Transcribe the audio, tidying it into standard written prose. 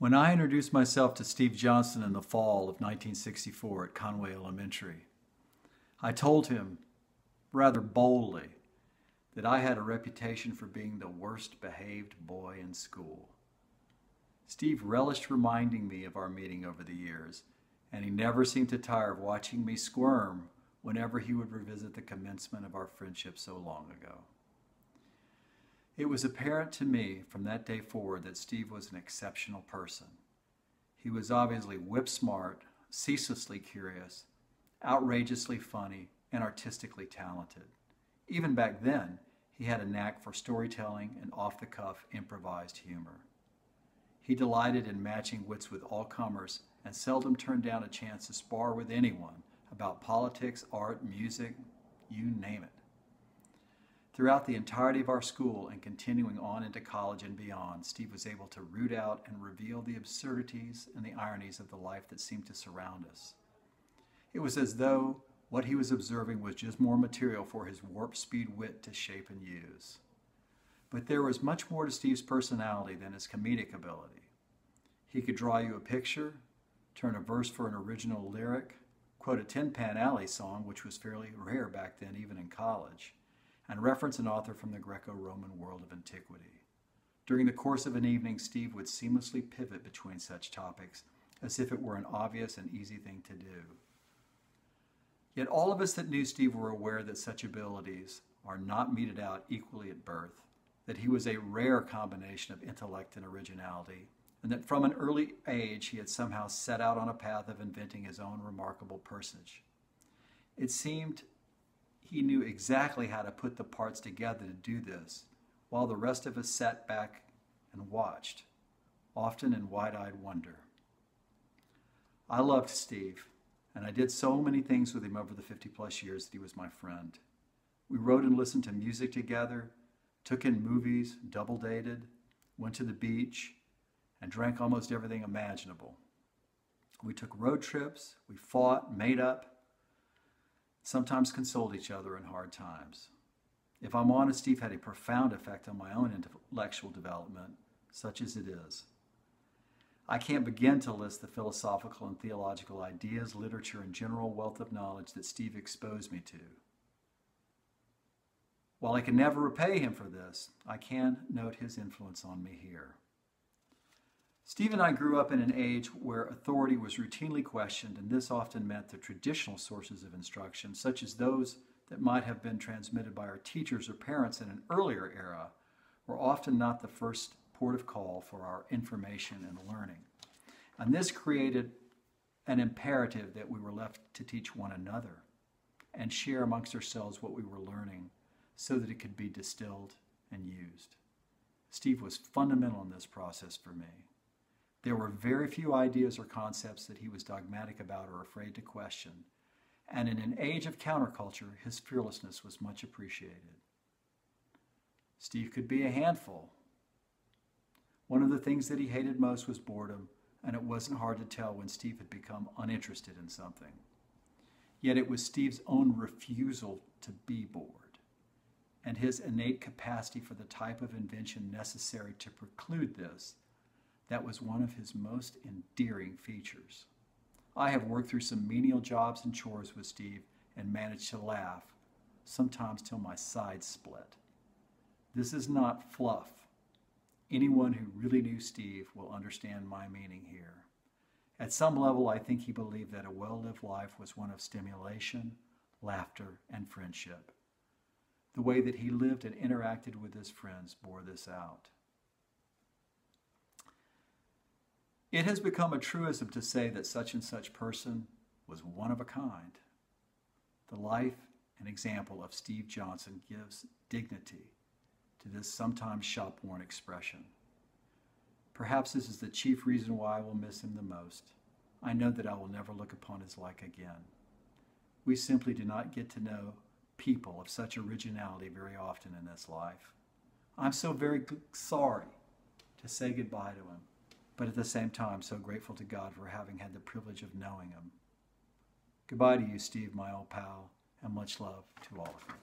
When I introduced myself to Steve Johnson in the fall of 1964 at Conway Elementary, I told him, rather boldly, that I had a reputation for being the worst behaved boy in school. Steve relished reminding me of our meeting over the years, and he never seemed to tire of watching me squirm whenever he would revisit the commencement of our friendship so long ago. It was apparent to me from that day forward that Steve was an exceptional person. He was obviously whip-smart, ceaselessly curious, outrageously funny, and artistically talented. Even back then, he had a knack for storytelling and off-the-cuff improvised humor. He delighted in matching wits with all comers and seldom turned down a chance to spar with anyone about politics, art, music, you name it. Throughout the entirety of our school and continuing on into college and beyond, Steve was able to root out and reveal the absurdities and the ironies of the life that seemed to surround us. It was as though what he was observing was just more material for his warp-speed wit to shape and use. But there was much more to Steve's personality than his comedic ability. He could draw you a picture, turn a verse for an original lyric, quote a Tin Pan Alley song, which was fairly rare back then, even in college, and reference an author from the Greco-Roman world of antiquity. During the course of an evening, Steve would seamlessly pivot between such topics as if it were an obvious and easy thing to do. Yet all of us that knew Steve were aware that such abilities are not meted out equally at birth, that he was a rare combination of intellect and originality, and that from an early age he had somehow set out on a path of inventing his own remarkable personage. It seemed he knew exactly how to put the parts together to do this, while the rest of us sat back and watched, often in wide-eyed wonder. I loved Steve, and I did so many things with him over the 50-plus years that he was my friend. We wrote and listened to music together, took in movies, double-dated, went to the beach, and drank almost everything imaginable. We took road trips, we fought, made up, sometimes consoled each other in hard times. If I'm honest, Steve had a profound effect on my own intellectual development, such as it is. I can't begin to list the philosophical and theological ideas, literature, and general wealth of knowledge that Steve exposed me to. While I can never repay him for this, I can note his influence on me here. Steve and I grew up in an age where authority was routinely questioned, and this often meant the traditional sources of instruction, such as those that might have been transmitted by our teachers or parents in an earlier era, were often not the first port of call for our information and learning. And this created an imperative that we were left to teach one another and share amongst ourselves what we were learning so that it could be distilled and used. Steve was fundamental in this process for me. There were very few ideas or concepts that he was dogmatic about or afraid to question, and in an age of counterculture, his fearlessness was much appreciated. Steve could be a handful. One of the things that he hated most was boredom, and it wasn't hard to tell when Steve had become uninterested in something. Yet it was Steve's own refusal to be bored, and his innate capacity for the type of invention necessary to preclude this that was one of his most endearing features. I have worked through some menial jobs and chores with Steve and managed to laugh, sometimes till my sides split. This is not fluff. Anyone who really knew Steve will understand my meaning here. At some level, I think he believed that a well-lived life was one of stimulation, laughter, and friendship. The way that he lived and interacted with his friends bore this out. It has become a truism to say that such and such person was one of a kind. The life and example of Steve Johnson gives dignity to this sometimes shop-worn expression. Perhaps this is the chief reason why I will miss him the most. I know that I will never look upon his like again. We simply do not get to know people of such originality very often in this life. I'm so very sorry to say goodbye to him, but at the same time, so grateful to God for having had the privilege of knowing him. Goodbye to you, Steve, my old pal, and much love to all of you.